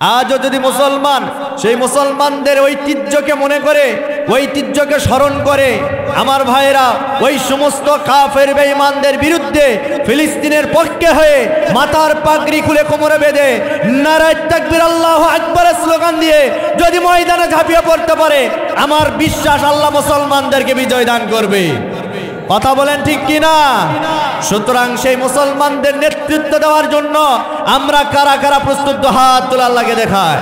আজও যদি মুসলমান সেই মুসলমানদের ঐতিহ্যকে মনে করে, ঐতিহ্যকে স্মরণ করে, আমার ভাইয়েরা ওই সমস্ত কাফের বেঈমানদের বিরুদ্ধে ফিলিস্তিনের পক্ষে হয়ে মাথার পাগড়ি খুলে কোমরে বেঁধে নারায়ে তাকবীর আল্লাহু আকবারের স্লোগান দিয়ে যদি ময়দানে ঝাঁপিয়ে পড়তে পারে, আমার বিশ্বাস আল্লাহ মুসলমানদেরকে বিজয় দান করবে। কথা বলেন ঠিক কিনা? সুতরাং সেই মুসলমানদের নেতৃত্ব দেওয়ার জন্য আমরা কারা কারা প্রস্তুত, হাত তুলে আল্লাহকে দেখায়।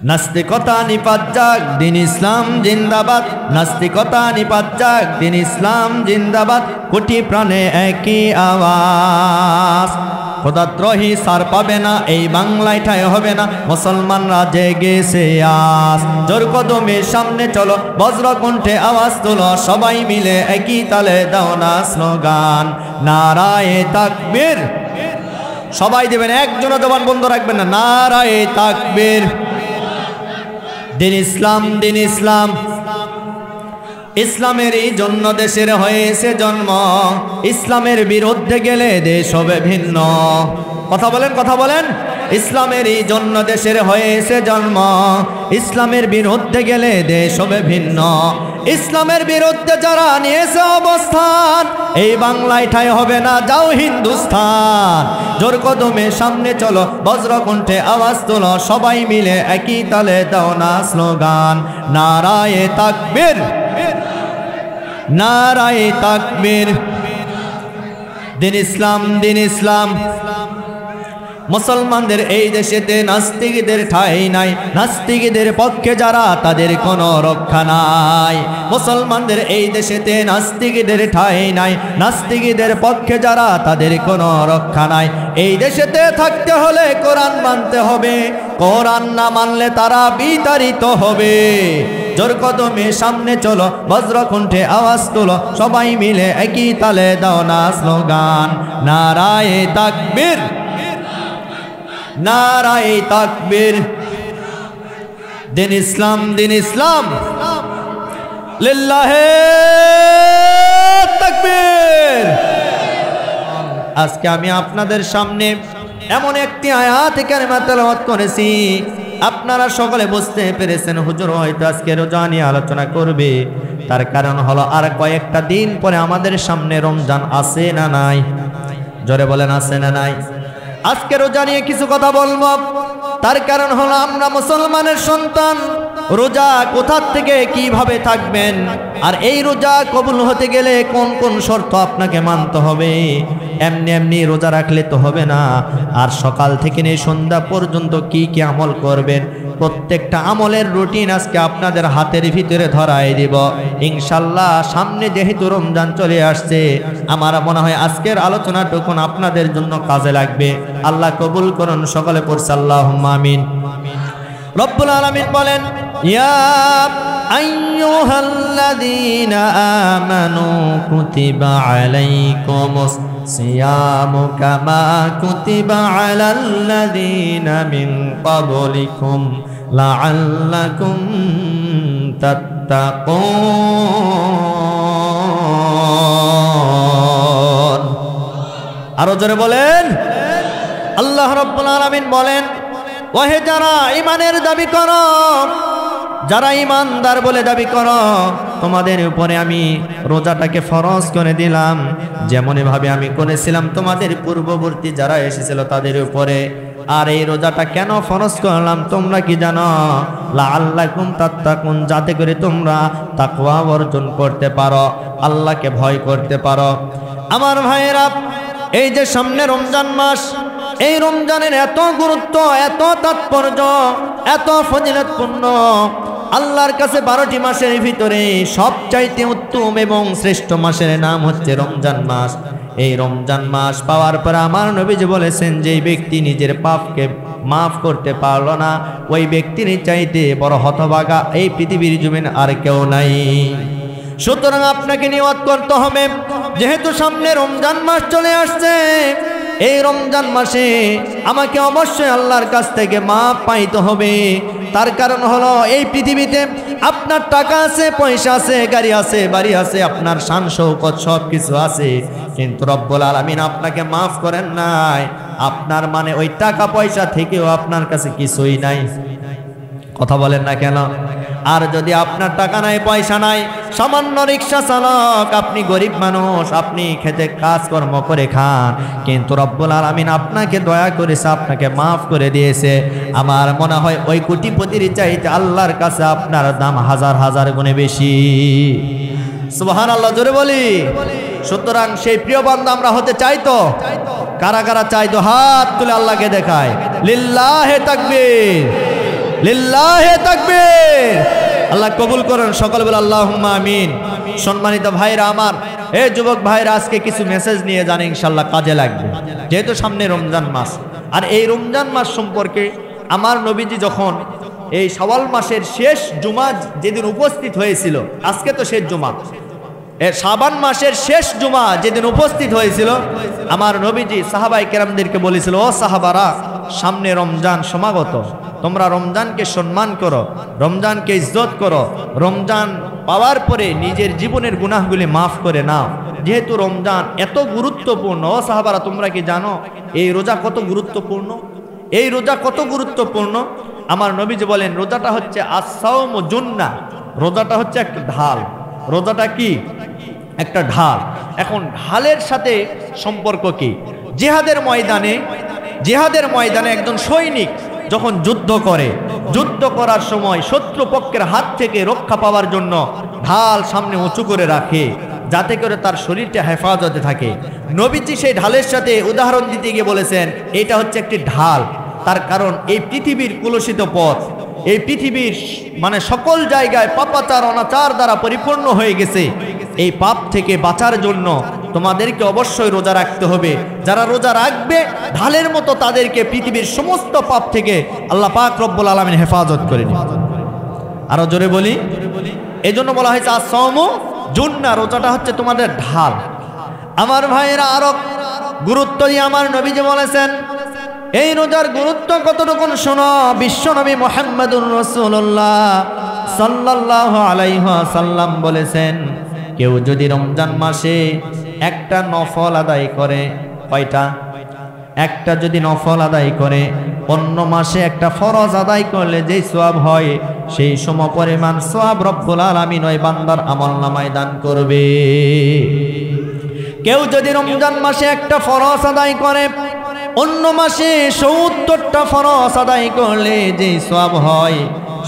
নাস্তিকতা নিপাত যাক, দ্বীন ইসলাম জিন্দাবাদ। নাস্তিকতা নিপাত যাক, দ্বীন ইসলাম জিন্দাবাদ। কোটি প্রাণে একই আওয়াজ, খোদাদ্রোহী সার পাবে না, এই বাংলায় ঠাঁই হবে না, মুসলমানরা জেগেছে আজ। জোর কদমে সামনে চলো, বজ্রকণ্ঠে আওয়াজ তোলো, সবাই মিলে একই তালে দাও না স্লোগান, নারায়ে তাকবীর। সবাই দেবেন, একজনও জবান বন্ধ রাখবেন না, নারায়ে তাকবীর। দ্বীন ইসলাম, দ্বীন ইসলাম। ইসলামেরই জন্য দেশের হয়েছে জন্ম, ইসলামের বিরুদ্ধে গেলে দেশ হবে ভিন্ন। কথা বলেন, কথা বলেন। ইসলামেরই জন্য দেশের হয়েছে জন্ম, ইসলামের বিরুদ্ধে গেলে দেশ হবে ভিন্ন। ইসলামের বিরুদ্ধে যারা নিয়েছে অবস্থান, এই বাংলায় ঠাঁই হবে না, যাও হিন্দুস্তান। জোর কদমে সামনে চলো, বজ্রকণ্ঠে আওয়াজ তোলো, সবাই মিলে একই তালে দাও না স্লোগান, নারায়ে তাকবীর, নারায়ে তাকবীর। দ্বীন ইসলাম, দ্বীন ইসলাম। মুসলমানদের এই দেশেতে নাস্তিকদের ঠাঁই নাই, নাস্তিকদের পক্ষে যারা তাদের কোনো রক্ষা নাই। মুসলমানদের এই দেশেতে নাস্তিকদের ঠাঁই নাই, নাস্তিকদের পক্ষে যারা তাদের কোনো রক্ষা নাই। এই দেশেতে থাকতে হলে কোরআন মানতে হবে, কোরআন না মানলে তারা বিতাড়িত হবে। জোর কদমে সামনে চলো, বজ্রকণ্ঠে আওয়াজ তোলো, সবাই মিলে একই তালে দাও না স্লোগান, নারায়ে তাকবীর, নারায়ে তাকবীর। দ্বীন ইসলাম, দ্বীন ইসলাম। লিল্লাহে তাকবীর। আজকে আমি আপনাদের সামনে এমন একটি আয়াত কারিমা তেলাওয়াত করেছি, আপনারা সকলে বুঝতে পেরেছেন হুজুর হয়তো আজকে রোজা নিয়ে আলোচনা করবে। তার কারণ হলো আর কয়েকটা দিন পরে আমাদের সামনে রমজান আছে না নাই? জোরে বলেন, আছে না নাই? আজকে রোজা নিয়ে কিছু কথা বলবো। তার কারণ হলো আমরা মুসলমানের সন্তান, রোজা কোথা থেকে কিভাবে থাকবেন, আর এই রোজা কবুল হতে গেলে কোন কোন শর্ত আপনাকে মানতে হবে। এমনি এমনি রোজা রাখলে তো হবে না। আর সকাল থেকে নিয়ে সন্ধ্যা পর্যন্ত কি কি আমল করবেন, প্রত্যেকটা আমলের রুটিন আজকে আপনাদের হাতের ভিতরে ধরাই দিব ইনশাল্লাহ। সামনে যেহেতু রমজান চলে আসছে, আমার মনে হয় আজকের আলোচনাটুকুন আপনাদের জন্য কাজে লাগবে। আল্লাহ কবুল করুন, সকলে পড়ছে আল্লাহুম্মা আমিন। রব্বুল আলামিন বলেন, ইয়া আইয়ুহাল্লাযীনা আমানু কুতিবা আলাইকুমুস সিয়ামু কামা কুতিবা আলাল্লাযীনা মিন ক্বাবলিকুম লাআল্লাকুম তাত্তাকুন। আরো জোরে বলেন। আল্লাহ রাব্বুল আলামিন বলেন, ওহে যারা ঈমানের দাবি করো, যারা ঈমানদার বলে দাবি করো, তোমাদের উপরে আমি রোজাটাকে ফরজ করে দিলাম, যেমনভাবে আমি করেছিলাম তোমাদের পূর্ববর্তী যারা এসেছিল তাদের উপরে। আর এই রোজাটা কেন ফরজ করলাম তোমরা কি জানো? লাআল্লাকুম তাত্তাকুন, যাতে করে তোমরা তাকওয়া অর্জন করতে পারো, আল্লাহকে ভয় করতে পারো। আমার ভাইয়েরা, এই যে সামনে রমজান মাস, এই রমজানের এত গুরুত্ব, এত তাৎপর্য, এত ফজিলতপূর্ণ। আল্লাহর কাছে 12টি মাসের ভিতরে সবচাইতে উত্তম এবং শ্রেষ্ঠ মাসের নাম হচ্ছে রমজান মাস। এই রমজান মাস পাওয়ার পর আমার নবীজি বলেছেন, যে ব্যক্তি নিজের পাপকে মাফ করতে পারলো না, ওই ব্যক্তির চাইতে বড় হতভাগা এই পৃথিবীর জমিনে আর কেউ নাই। সুতরাং আপনাকে নিয়ত করতে হবে, যেহেতু সামনে রমজান মাস চলে আসছে, এই রমজান মাসে আমাকে অবশ্যই আল্লাহর কাছ থেকে মাপ পাইতে হবে। তার কারণ হলো এই পৃথিবীতে আপনার টাকা আছে, পয়সা আছে, গাড়ি আছে, বাড়ি আছে, আপনার শান শৌকত সব কিছু আছে, কিন্তু রব্বুল আলামিন আপনাকে মাফ করেন নাই। আপনার মানে ওই টাকা পয়সা থেকেও আপনার কাছে কিছুই নাই। কথা বলেন না কেন? আর যদি আপনার টাকা নাই, পয়সা নাই, সামান্য রিক্সা চালক, আপনি গরিব মানুষ, আপনি খেতে কাজকর্ম করে খান, কিন্তু রব্বুল আলামিন আপনাকে দয়া করেছে, আপনাকে মাফ করে দিয়েছে। আমার মনে হয় ওই কোটিপতির চাইতে আল্লাহর কাছে আপনার দাম হাজার হাজার গুণে বেশি। সুবহানাল্লাহ, জোরে বলি। সুতরাং সেই প্রিয় বান্দা আমরা হতে চাই তো? কারা কারা চাই তো হাত তুলে আল্লাহকে দেখায়। লিল্লাহে তাকবীর, লিল্লাহে তাকবীর। আল্লাহ কবুল করেন, সকলে বলে আল্লাহুম্মা আমিন। সম্মানিত ভাইরা আমার, এই যুবক ভাইরা, আজকে কিছু মেসেজ নিয়ে যান, ইনশাআল্লাহ কাজে লাগবে, যেহেতু সামনে রমজান মাস। আর এই রমজান মাস সম্পর্কে আমার নবীজি যখন এই শাওয়াল মাসের শেষ জুমা যেদিন উপস্থিত হয়েছিল, আজকে তো শেষ জুমা, শাবান মাসের শেষ জুমা যেদিন উপস্থিত হয়েছিল, আমার নবীজি সাহাবায়ে কেরামদেরকে বলেছিল, ও সাহাবারা, সামনে রমজান সমাগত, তোমরা রমজানকে সম্মান করো, রমজানকে ইজ্জত করো, রমজান পাওয়ার পরে নিজের জীবনের গুনাহগুলি মাফ করে নাও, যেহেতু রমজান এত গুরুত্বপূর্ণ। ও সাহাবারা, তোমরা কি জানো এই রোজা কত গুরুত্বপূর্ণ? এই রোজা কত গুরুত্বপূর্ণ? আমার নবীজি বলেন, রোজাটা হচ্ছে আস-সাওমু জুন্নাহ, রোজাটা হচ্ছে একটা ঢাল। রোজাটা কি? একটা ঢাল। এখন ঢালের সাথে সম্পর্ক কি? জিহাদের ময়দানে একজন সৈনিক যখন যুদ্ধ করে, যুদ্ধ করার সময় শত্রু পক্ষের হাত থেকে রক্ষা পাওয়ার জন্য ঢাল সামনে উঁচু করে রাখে, যাতে করে তার শরীরটা হেফাজতে থাকে। নবীজি সেই ঢালের সাথে উদাহরণ দিতে গিয়ে বলেছেন, এটা হচ্ছে একটি ঢাল। তার কারণ এই পৃথিবীর কুলসিত পথ, এই পৃথিবীর মানে সকল জায়গায় পাপাচার অনাচার দ্বারা পরিপূর্ণ হয়ে গেছে। এই পাপ থেকে বাঁচার জন্য তোমাদেরকে অবশ্যই রোজা রাখতে হবে। যারা রোজা রাখবে ঢালের মতো, তাদেরকে পৃথিবীর সমস্ত পাপ থেকে আল্লাহ পাক রব্বুল আলামিন হেফাজত করে নেবে। আরো জোরে বলি। এজন্য বলা হয়েছে আস-সাওমু জুন্নাহ, রোজাটা হচ্ছে তোমাদের ঢাল। আমার ভাইয়েরা, আরো গুরুত্ব দিয়ে আমার নবীজি বলেছেন, এই রোজার গুরুত্ব কতটুকু শোনো। বিশ্বনবী মুহাম্মদুর রাসূলুল্লাহ সাল্লাল্লাহু আলাইহি ওয়াসাল্লাম বলেছেন, কেউ যদি রমজান মাসে একটা নফল আদায় করে, কয়টা? একটা যদি নফল আদায় করে, অন্য মাসে একটা ফরজ আদায় করলে যেই সওয়াব হয়, সেই সমপরিমাণ সওয়াব রব্বুল আলামিন ওই বান্দার আমলনামায় দান করবে। কেউ যদি রমজান মাসে একটা ফরজ আদায় করে, অন্য মাসে ৭০টা ফরজ আদায় করলে যেই সওয়াব হয়,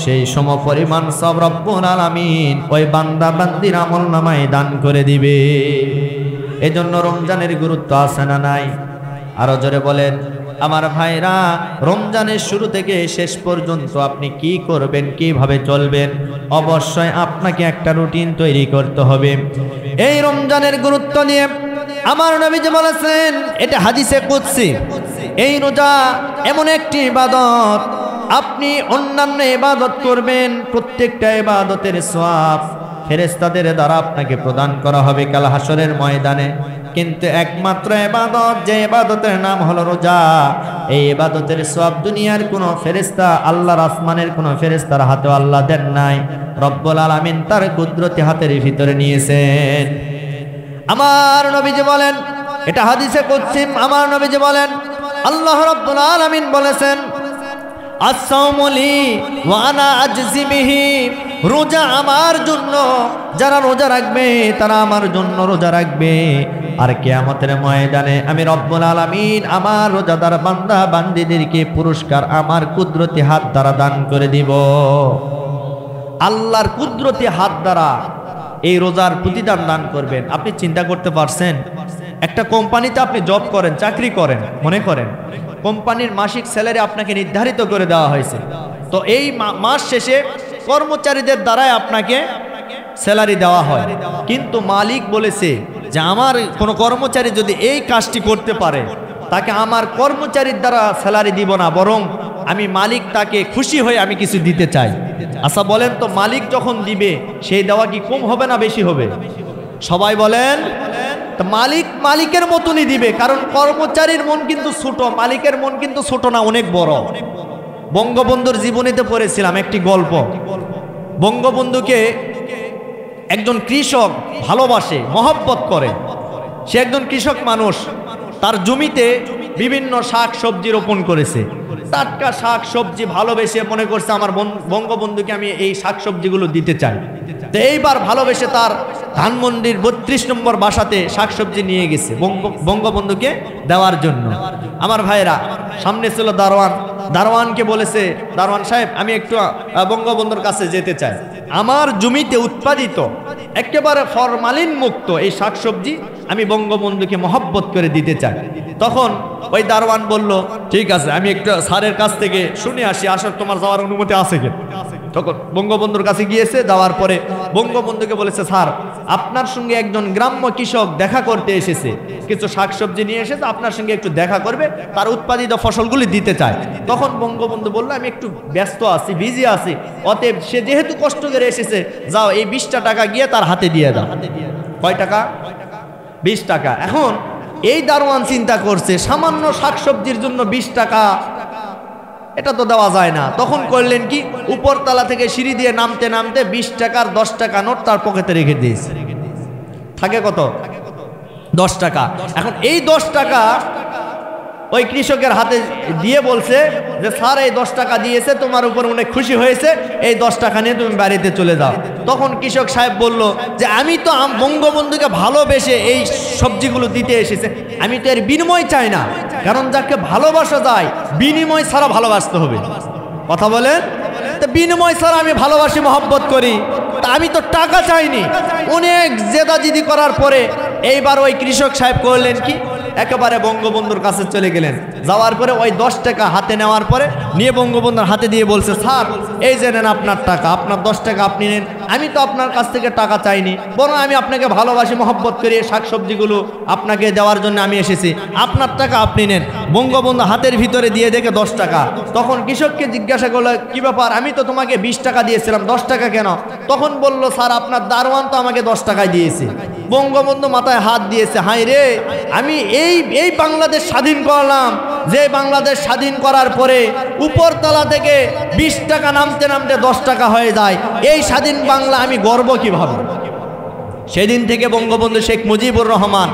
সেই সমপরিমাণ সওয়াব রব্বুল আলামিন ওই বান্দা বান্দির আমলনামায় দান করে দিবে। এজন্য রমজানের গুরুত্ব আছে না নাই? আরো জোরে বলেন। আমার ভাইরা, রমজানের শুরু থেকে শেষ পর্যন্ত আপনি কি করবেন, কিভাবে চলবেন, অবশ্যই আপনাকে একটা রুটিন তৈরি করতে হবে। এই রমজানের গুরুত্ব নিয়ে আমার নবীজি বলেছেন, এটা হাদিসে কুদসি, এই রোজা এমন একটি ইবাদত, আপনি অন্যান্য ইবাদত করবেন, প্রত্যেকটা ইবাদতের সওয়াব ফেরেশতাদের দ্বারা আপনাকে প্রদান করা হবে কাল হাসরের ময়দানে। কিন্তু একমাত্র ইবাদত, যে ইবাদতের নাম হলো রোজা, এই ইবাদতের সওয়াব দুনিয়ার কোনো ফেরেশতা, আল্লাহর আসমানের কোনো ফেরেশতার হাতেও আল্লাহ দেন নাই, রব্বুল আলামিন তার কুদরতি হাতের ভিতরে নিয়েছেন। আমার নবীজি বলেন, এটা হাদিসে কুদসি, আমার নবীজি বলেন, আল্লাহ রাব্বুল আলামিন বলেছেন, আস-সাওমু লি ওয়া আনা আজজি বিহি, রোজা আমার জন্য, যারা রোজা রাখবে তারা আমার জন্য রোজা রাখবে, আর কিয়ামতের ময়দানে আমি রব্বুল আলামিন আমার রোজাদার বান্দা বান্দীদেরকে পুরস্কার আমার কুদরতি হাত দ্বারা দান করে দিব। আল্লাহর কুদরতি হাত দ্বারা এই রোজার প্রতিদান দান করবেন। আপনি চিন্তা করতে পারছেন, একটা কোম্পানিতে আপনি জব করেন, চাকরি করেন, মনে করেন কোম্পানির মাসিক স্যালারি আপনাকে নির্ধারিত করে দেওয়া হয়েছে, তো এই মাস শেষে কর্মচারীদের দ্বারাই আপনাকে স্যালারি দেওয়া হয়, কিন্তু মালিক বলেছে যে আমার কোনো কর্মচারী যদি এই কাজটি করতে পারে, তাকে আমার কর্মচারীর দ্বারা স্যালারি দিব না, বরং আমি মালিক তাকে খুশি হয়ে আমি কিছু দিতে চাই। আচ্ছা বলেন তো, মালিক যখন দিবে সেই দেওয়া কি কম হবে না বেশি হবে? সবাই বলেন। তো মালিক মালিকের মতনই দিবে, কারণ কর্মচারীর মন কিন্তু ছোট, মালিকের মন কিন্তু ছোট না, অনেক বড়। বঙ্গবন্ধুর জীবনীতে পড়েছিলাম একটি গল্প। বঙ্গবন্ধুকে একজন কৃষক ভালোবাসে, মহব্বত করে। সে একজন কৃষক মানুষ, তার জমিতে বিভিন্ন শাক সবজি রোপণ করেছে। টাটকা শাক সবজি ভালোবেসে মনে করছে আমার বঙ্গবন্ধুকে আমি এই শাক সবজিগুলো দিতে চাই। তো এইবার ভালোবেসে তার ধানমন্ডির 32 নম্বর বাসাতে শাক সবজি নিয়ে গেছে বঙ্গবন্ধুকে দেওয়ার জন্য। আমার ভাইরা, সামনে ছিল দারোয়ান। দারোয়ানকে বলেছে, দারোয়ান সাহেব আমি একটু বঙ্গবন্ধুর কাছে যেতে চাই, আমার জমিতে উৎপাদিত একেবারে ফরমালিন মুক্ত এই শাকসবজি আমি বঙ্গবন্ধুকে মহব্বত করে দিতে চাই। তখন ওই দারোয়ান বলল, ঠিক আছে আমি একটু স্যারের কাছ থেকে শুনে আসি, আসলে তোমার যাওয়ার অনুমতি আছে কি। তখন বঙ্গবন্ধুর কাছে গিয়েছে, যাওয়ার পরে বঙ্গবন্ধুকে বলেছে, স্যার আপনার সঙ্গে একজন গ্রাম্য কৃষক দেখা করতে এসেছে, কিছু শাকসবজি নিয়ে এসেছে, আপনার সঙ্গে একটু দেখা করবে, তার উৎপাদিত ফসলগুলি দিতে চায়। তখন বঙ্গবন্ধু বলল, আমি একটু ব্যস্ত আছি, বিজি আছি, অতএব সে যেহেতু কষ্ট করে এসেছে, যাও এই 20টা টাকা গিয়ে তার হাতে দিয়ে দাও। কয় টাকা? 20 টাকা। এখন এই দারোয়ান চিন্তা করছে, সামান্য শাকসবজির জন্য 20 টাকা, এটা তো দেওয়া যায় না। তখন করলেন কি, উপরতলা থেকে সিঁড়ি দিয়ে নামতে নামতে 20 টাকার 10 টাকা নোট তার পকেটে রেখে দিয়েছে। থাকে কত? 10 টাকা। এখন এই 10 টাকা ওই কৃষকের হাতে দিয়ে বলছে যে স্যার এই 10 টাকা দিয়েছে, তোমার উপর অনেক খুশি হয়েছে, এই 10 টাকা নিয়ে তুমি বাড়িতে চলে যাও। তখন কৃষক সাহেব বলল যে আমি তো বঙ্গবন্ধুকে ভালোবেসে এই সবজিগুলো দিতে এসেছে, আমি তো এর বিনিময় চাই না, কারণ যাকে ভালোবাসা যায় বিনিময় ছাড়া ভালোবাসতে হবে। কথা বলেন তো, বিনিময় ছাড়া আমি ভালোবাসি, মহব্বত করি, তা আমি তো টাকা চাইনি। অনেক জেদাজিদি করার পরে এইবার ওই কৃষক সাহেব করলেন কি, একেবারে বঙ্গবন্ধুর কাছে চলে গেলেন। যাওয়ার পরে ওই 10 টাকা হাতে নেওয়ার পরে নিয়ে বঙ্গবন্ধুর হাতে দিয়ে বলছে, স্যার এই যে নেন আপনার টাকা, আপনার 10 টাকা আপনি নেন, আমি তো আপনার কাছ থেকে টাকা চাইনি, বরং আমি আপনাকে ভালোবাসি, মহব্বত করি, শাকসবজিগুলো আপনাকে দেওয়ার জন্য আমি এসেছি, আপনার টাকা আপনি নেন। বঙ্গবন্ধু হাতের ভিতরে দিয়ে দেখে 10 টাকা। তখন কৃষককে জিজ্ঞাসা করলো, কি ব্যাপার, আমি তো তোমাকে 20 টাকা দিয়েছিলাম, 10 টাকা কেন? তখন বলল, স্যার আপনার দারোয়ান তো আমাকে 10 টাকায় দিয়েছে। বঙ্গবন্ধু মাথায় হাত দিয়েছে, হায় রে, আমি এই বাংলাদেশ স্বাধীন করলাম, যে বাংলাদেশ স্বাধীন করার পরে উপরতলা থেকে 20 টাকা নামতে নামতে 10 টাকা হয়ে যায়, এই স্বাধীন বাংলা আমি গর্ব কিভাবে। সেদিন থেকে বঙ্গবন্ধু শেখ মুজিবুর রহমান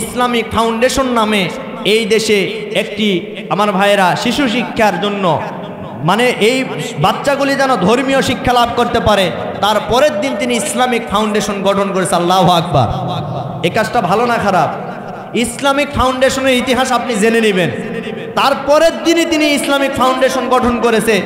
ইসলামিক ফাউন্ডেশন নামে এই দেশে একটি, আমার ভাইয়েরা, শিশু শিক্ষার জন্য, মানে এই বাচ্চাগুলি যেন ধর্মীয় শিক্ষা লাভ করতে পারে, তার পরের দিন তিনি ইসলামিক ফাউন্ডেশন গঠন করেছে। আল্লাহু আকবার। এই কাজটা ভালো না খারাপ? ইসলামিক ফাউন্ডেশনের ইতিহাস আপনি জেনে নেবেন। তারপরের দিনই তিনি ইসলামিক ফাউন্ডেশন গঠন করেছে।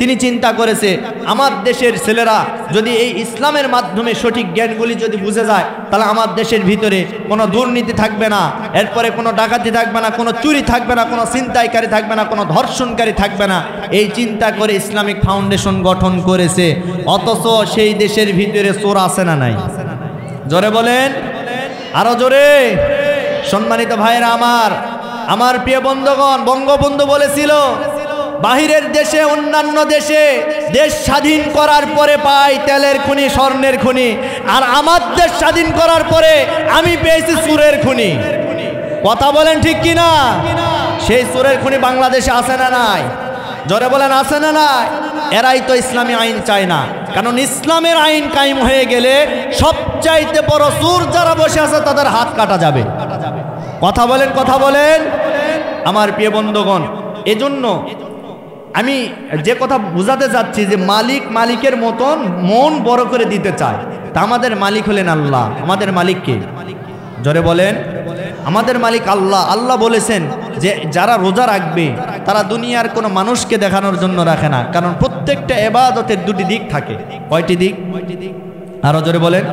তিনি চিন্তা করেছে, আমার দেশের ছেলেরা যদি এই ইসলামের মাধ্যমে সঠিক জ্ঞানগুলি যদি বুঝে যায়, তাহলে আমার দেশের ভিতরে কোনো দুর্নীতি থাকবে না, এরপরে কোনো ডাকাতি থাকবে না, কোনো চুরি থাকবে না, কোনো ছিনতাইকারী থাকবে না, কোনো ধর্ষণকারী থাকবে না। এই চিন্তা করে ইসলামিক ফাউন্ডেশন গঠন করেছে। অথচ সেই দেশের ভিতরে চোর আছে না নাই? জোরে বলেন, আরো জোরে। সম্মানিত ভাইরা আমার প্রিয় বন্ধুগণ, বঙ্গবন্ধু বলেছিল, বাহিরের দেশে, অন্যান্য দেশে দেশ স্বাধীন করার পরে পাই তেলের খনি, স্বর্ণের খনি, আর আমার দেশ স্বাধীন করার পরে আমি পেয়েছি চুরের খনি। কথা বলেন ঠিক কিনা? সেই চুরের খনি বাংলাদেশে আছে না নাই? জোরে বলেন, আছে না নাই? এরাই তো ইসলামী আইন চায় না, কারণ ইসলামের আইন কায়েম হয়ে গেলে সবচাইতে বড় চোর যারা বসে আছে তাদের হাত কাটা যাবে। কথা বলেন, কথা বলেন আমার প্রিয় বন্ধুগণ। এজন্য আমি যে কথা বুঝাতে চাচ্ছি যে মালিকের মতন মন বড় করে দিতে চায়। তা আমাদের মালিক হলেন আল্লাহ। আমাদের মালিক কে? জোরে বলেন, আমাদের মালিক আল্লাহ। আল্লাহ বলেছেন যে যারা রোজা রাখবে তারা দুনিয়ার কোনো মানুষকে দেখানোর জন্য রাখে না, কারণ প্রত্যেকটা ইবাদতের দুটি দিক থাকে। কয়টি দিক? আরো জোরে বলেন।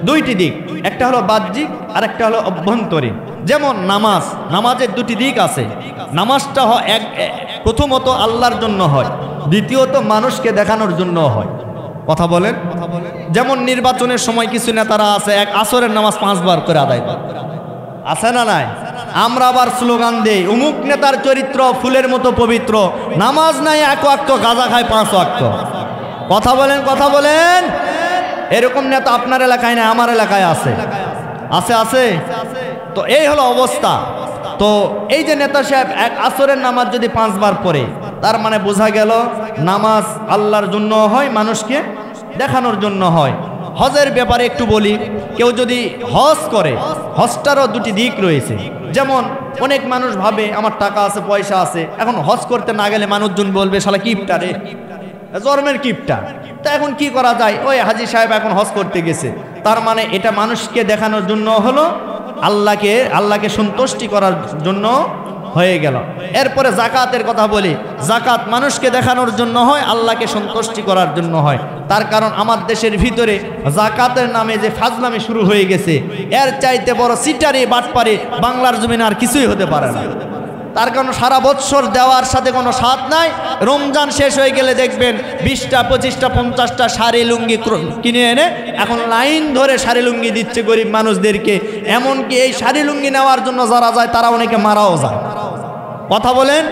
2টি দিক, একটা হলো বাহ্যিক আর একটা হলো অভ্যন্তরীণ। যেমন নামাজের 2টি দিক আছে। নামাজটা প্রথমত আল্লাহর জন্য হয়, দ্বিতীয়ত মানুষকে দেখানোর জন্য হয়। কথা বলেন। যেমন নির্বাচনের সময় কিছু নেতারা আছে এক আসরের নামাজ 5 বার করে আদায় করে, আছে না নাই? আমরা আবার স্লোগান দেই, অমুক নেতার চরিত্র ফুলের মতো পবিত্র, নামাজ নাই 1 ওয়াক্ত, গাঁজা খায় 5 ওয়াক্ত। কথা বলেন, কথা বলেন। এরকম নেতা আপনার এলাকায় না, আমার এলাকায় আছে। আছে আছে। তো এই হলো অবস্থা। তো এই যে নেতা সাহেব এক আসরের নামাজ যদি 5 বার পড়ে, তার মানে বোঝা গেল নামাজ আল্লাহর জন্য হয়, মানুষকে দেখানোর জন্য হয়। হজের ব্যাপারে একটু বলি, কেউ যদি হজ করে, হজটারও দুটি দিক রয়েছে। যেমন অনেক মানুষ ভাবে আমার টাকা আছে, পয়সা আছে, এখন হজ করতে না গেলে মানুষজন বলবে শালা কিপটা রে, জন্মের কিপটা। তা এখন কি করা যায়, ওই হাজী সাহেব এখন হজ করতে গেছে, তার মানে এটা মানুষকে দেখানোর জন্য হলো, আল্লাহকে সন্তুষ্টি করার জন্য হয়ে গেল। এরপরে জাকাতের কথা বলি, জাকাত মানুষকে দেখানোর জন্য হয়, আল্লাহকে সন্তুষ্টি করার জন্য হয়। তার কারণ আমার দেশের ভিতরে জাকাতের নামে যে ফাজলামি শুরু হয়ে গেছে, এর চাইতে বড় সিটারি বাটপারি বাংলার জমিনে আর কিছুই হতে পারে না। তার কারণ সারা বৎসর দেওয়ার সাথে কোনো স্বাদ নাই। রমজান শেষ হয়ে গেলে দেখবেন 20টা 25টা 50টা শাড়ি লুঙ্গি কিনে এনে এখন লাইন ধরে শাড়ি লুঙ্গি দিচ্ছে গরিব মানুষদেরকে। এমনকি এই শাড়ি লুঙ্গি নেওয়ার জন্য যারা যায় তারা অনেকে মারাও যায়। কথা বলেন,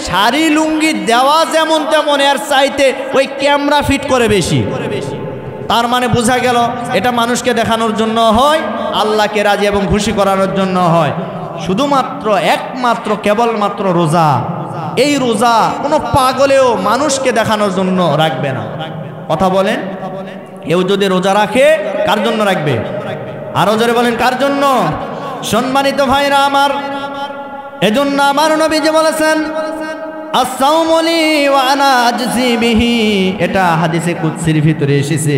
শাড়ি লুঙ্গি দেওয়া যেমন তেমন, এর চাইতে ওই ক্যামেরা ফিট করে বেশি। তার মানে বোঝা গেল এটা মানুষকে দেখানোর জন্য হয়, আল্লাহকে রাজি এবং খুশি করানোর জন্য হয়। শুধুমাত্র একমাত্র কেবলমাত্র রোজা, এই রোজা কোনো পাগলেও মানুষকে দেখানোর জন্য রাখবে না। কথা বলেন, কেউ যদি রোজা রাখে কার জন্য রাখবে? আরো জোরে বলেন, কার জন্য? সম্মানিত ভাইরা আমার, এজন্য আমার নবীজি বলেছেন আস-সাওমু লি ওয়া আনা আজজি বিহি, এটা হাদিসে কুদসির ভিতরে এসেছে।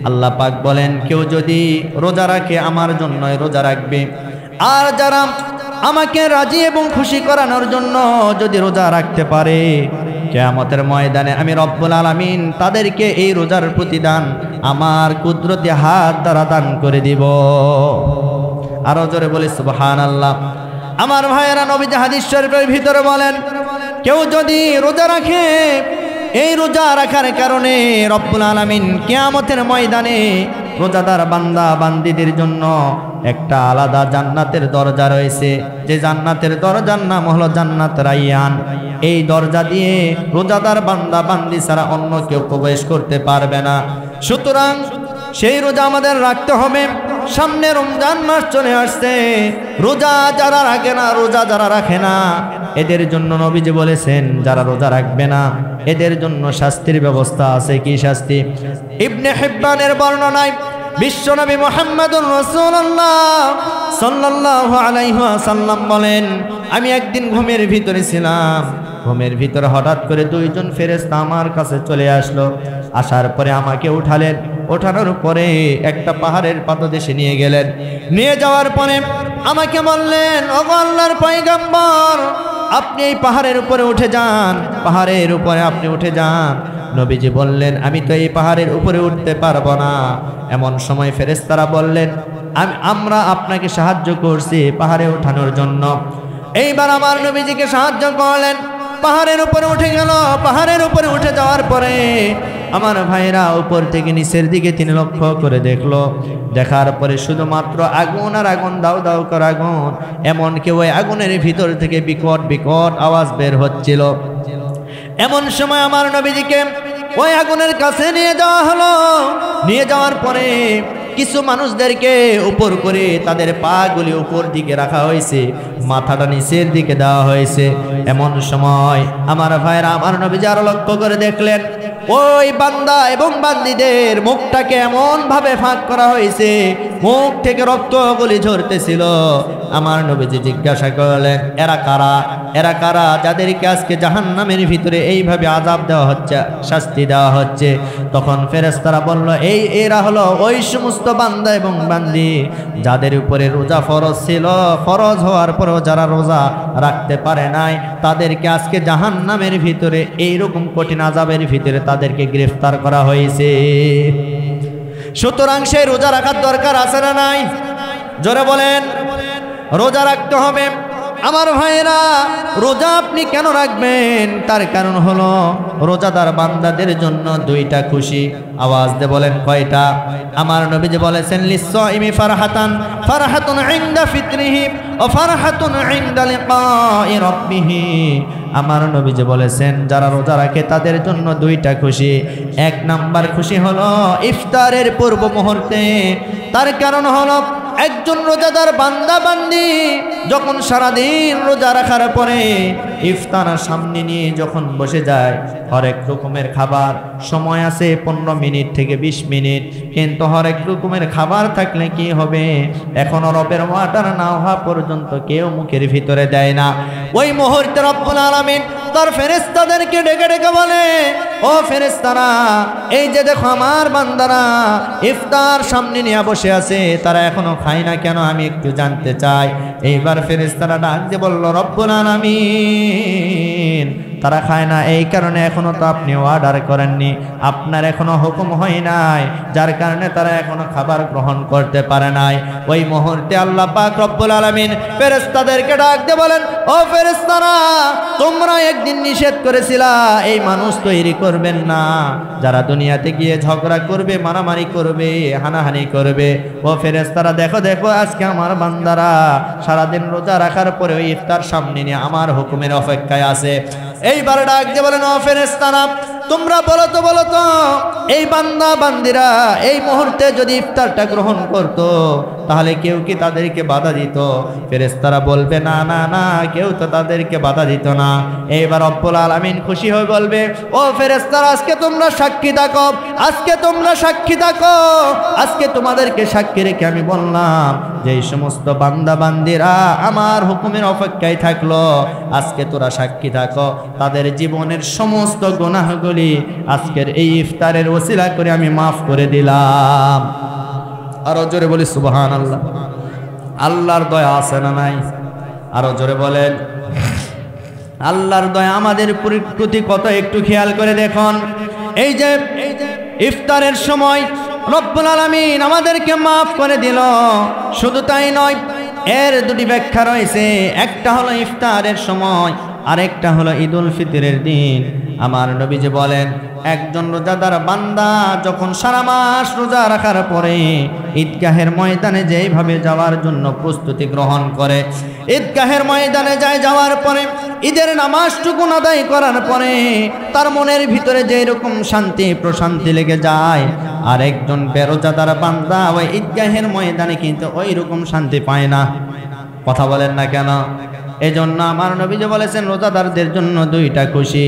আল্লাহ পাক বলেন কেউ যদি রোজা রাখে আমার জন্যই রোজা রাখবে, আর যারা আমাকে রাজি এবং খুশি করানোর জন্য যদি রোজা রাখতে পারে, কিয়ামতের ময়দানে আমি রব্বুল আলামিন তাদেরকে এই রোজার প্রতিদান আমার কুদরতি হাত দ্বারা দান করে দিব। আরো জোরে বলি সুবহানাল্লাহ। আমার ভাইয়েরা, নবীজি হাদিস শরীফের ভিতরে বলেন কেউ যদি রোজা রাখে, এই রোজা রাখার কারণে রব্বুল আলামিন কিয়ামতের ময়দানে রোজাদার বান্দা বান্দীদের জন্য একটা আলাদা জান্নাতের দরজা রয়েছে, যে জান্নাতের দরজার নাম হলো জান্নাত রাইয়ান। এই দরজা দিয়ে রোজাদার বান্দা বান্দি ছাড়া অন্য কেউ প্রবেশ করতে পারবে না। সুতরাং সেই রোজা আমাদের রাখতে হবে। সামনে রমজান মাস চলে আসছে, রোজা যারা রাখে না, রোজা যারা রাখে না, এদের জন্য নবীজি বলেছেন যারা রোজা রাখবে না এদের জন্য শাস্তির ব্যবস্থা আছে। কি শাস্তি? ইবনে হিব্বানের বর্ণনায় বিশ্বনবী মুহাম্মদুর রাসূলুল্লাহ সাল্লাল্লাহু আলাইহি ওয়াসাল্লাম বলেন, আমি একদিন ঘুমের ভিতরে ছিলাম, ঘুমের ভিতরে হঠাৎ করে দুইজন ফেরেশতা আমার কাছে চলে আসলো। আসার পরে আমাকে উঠালেন, ওঠানোর পরে একটা পাহাড়ের পাদদেশে নিয়ে গেলেন। নিয়ে যাওয়ার পরে আমাকে বললেন, ওগো আল্লাহর পয়গম্বর, আপনি এই পাহাড়ের উপরে উঠে যান, পাহাড়ের উপরে আপনি উঠে যান। নবীজি বললেন, আমি তো এই পাহাড়ের উপরে উঠতে পারবো না। এমন সময় ফেরেশতারা বললেন, আমরা আপনাকে সাহায্য করছি পাহাড়ে ওঠানোর জন্য। এইবার আমার নবীজিকে সাহায্য করলেন, পাহাড়ের উপরে উঠে গেল। পাহাড়ের উপরে উঠে যাওয়ার পরে আমার ভাইরা উপর থেকে নিচের দিকে তিনি লক্ষ্য করে দেখলো। দেখার পরে শুধুমাত্র আগুন আর আগুন, দাও দাও করে আগুন। এমনকি ওই আগুনের ভিতর থেকে বিকট বিকট আওয়াজ বের হচ্ছিল। এমন সময় আমার নবীজিকে ওই আগুনের কাছে নিয়ে যাওয়া হলো। নিয়ে যাওয়ার পরে কিছু মানুষদেরকে উপর করে তাদের পা গুলি উপর দিকে রাখা হয়েছে, মাথাটা নিচের দিকে দেওয়া হয়েছে। এমন সময় আমার ভাইরা আমার নবীজি আরো লক্ষ্য করে দেখলেন ওই বান্দা এবং বান্দীদের মুখটাকে এমন ভাবে ফাঁক করা হয়েছে, মুখ থেকে রক্তগুলি ঝরতেছিল। আমার নবীজি জিজ্ঞাসা করলেন, এরা কারা? এরা কারা যাদেরকে আজকে জাহান্নামের ভিতরে এইভাবে আযাব দেওয়া হচ্ছে, শাস্তি দেওয়া হচ্ছে? তখন ফেরেশতারা বলল, এরা হলো ওই সমস্ত বান্দা এবং বান্দি যাদের উপরে রোজা ফরজ ছিল, ফরজ হওয়ার পরেও যারা রোজা রাখতে পারে নাই, তাদেরকে আজকে জাহান্নামের ভিতরে এইরকম কঠিন আযাবের ভিতরে তাদেরকে গ্রেফতার করা হয়েছে। সুতরাং সেই রোজা রাখার দরকার আছে না নাই? জোরে বলেন, রোজা রাখতে হবে। আমার ভাইরা, রোজা আপনি কেন রাখবেন? তার কারণ হলো রোজাদার বান্দাদের জন্য দুইটা খুশি। আওয়াজ দিয়ে বলেন কয়টা? আমার নবীজি বলেছেন, লিস-সাইমি ফারহাতান, ফারহাতুন ইনদা ফিতরিহি ওয়া ফারহাতুন ইনদা লিকাই রাব্বিহি। আমার নবীজি বলেছেন যারা রোজা রাখে তাদের জন্য দুইটা খুশি। এক নাম্বার খুশি হলো ইফতারের পূর্ব মুহূর্তে। তার কারণ হলো একজন রোজাদার বান্দা বান্দি যখন সারাদিন রোজা রাখার পরে ইফতার সামনে নিয়ে যখন বসে যায়, হরেক রকমের খাবার, সময় আছে 15 মিনিট থেকে 20 মিনিট, কিন্তু হরেক রকমের খাবার থাকলে কি হবে, এখনো রবের ওয়াটার না হওয়া পর্যন্ত কেউ মুখের ভিতরে দেয় না। ওই মুহূর্তে রব্বুল আলামিন তার ফেরেশতাদেরকে ডেকে ডেকে বলে, ও ফেরেশতারা, এই যে দেখো আমার বান্দারা ইফতার সামনে নিয়ে বসে আছে, তারা এখনো খায় না কেন, আমি একটু জানতে চাই। এইবার ফেরেশতারা ডাক দিয়ে বলল, রব্বুল আলামিন, তারা খায় না এই কারণে এখনো তো আপনি অর্ডার করেননি, আপনার এখনো হুকুম হয় নাই, যার কারণে তারা এখনো খাবার গ্রহণ করতে পারে নাই। ওই মুহূর্তে আল্লাহ পাক রব্বুল আলামিন ফেরেশতাদেরকে ডাক দিয়ে বলেন, ও ফেরেশতারা, তোমরা একদিন নিষেধ করেছিলা এই মানুষ তৈরি করবেন না, যারা দুনিয়াতে গিয়ে ঝগড়া করবে, মারামারি করবে, হানাহানি করবে। ও ফেরেশতারা, দেখো দেখো আজকে আমার বান্দারা সারাদিন রোজা রাখার পরে ওই ইফতার সামনে নিয়ে আমার হুকুমের অপেক্ষায় আছে। এইবার ডাক দিয়ে বলেন, ও ফেরেশতারা, তোমরা বলো তো এই বান্দা বান্দিরা এই মুহূর্তে যদি ইফতারটা গ্রহণ করতো তাহলে কেউ কি তাদেরকে বাধা দিত? ফেরেশতারা বলবে, না না না, কেউ তো তাদেরকে বাধা দিত না। এইবার রব্বুল আলামিন খুশি হয়ে বলবে, ও ফেরেশতারা, আজকে তোমরা সাক্ষী থাকো, আজকে তোমরা সাক্ষী থাকো, আজকে তোমাদেরকে সাক্ষী রেখে আমি বললাম যে এই সমস্ত বান্দা বান্দিরা আমার হুকুমের অপেক্ষায় থাকলো, আজকে তোরা সাক্ষী থাকো, তাদের জীবনের সমস্ত গুনাহগুলি আজকের এই ইফতারের ওসিলা করে আমি মাফ করে দিলাম। আরো জোরে বলি সুবহানাল্লাহ। আল্লাহর দয়া আছে না নাই? আরো জোরে বলেন। আল্লাহর দয়া আমাদের প্রতি কত একটু খেয়াল করে দেখুন। এই যে ইফতারের সময় রব্বুল আলামিন আমাদেরকে মাফ করে দিল, শুধু তাই নয়, এর দুটি ব্যাখ্যা রয়েছে। একটা হলো ইফতারের সময়, আরেকটা হলো ঈদুল ফিতরের দিন। আমার নবীজি বলেন, একজন রোজাদার বান্দা যখন সারা মাস রোজা রাখার পরে ঈদগাহের ময়দানে যেইভাবে যাওয়ার জন্য প্রস্তুতি গ্রহণ করে, ঈদগাহের ময়দানে যাওয়ার পরে ঈদের নামাজটুকু আদায় করার পরে তার মনের ভিতরে যেই রকম শান্তি প্রশান্তি লেগে যায়, আর একজন বেরোজাদার বান্দা ওই ঈদগাহের ময়দানে কিন্তু ওই রকম শান্তি পায় না। কথা বলেন না কেন? এজন্য আমার নবীজি বলেছেন, রোজাদারদের জন্য দুইটা খুশি,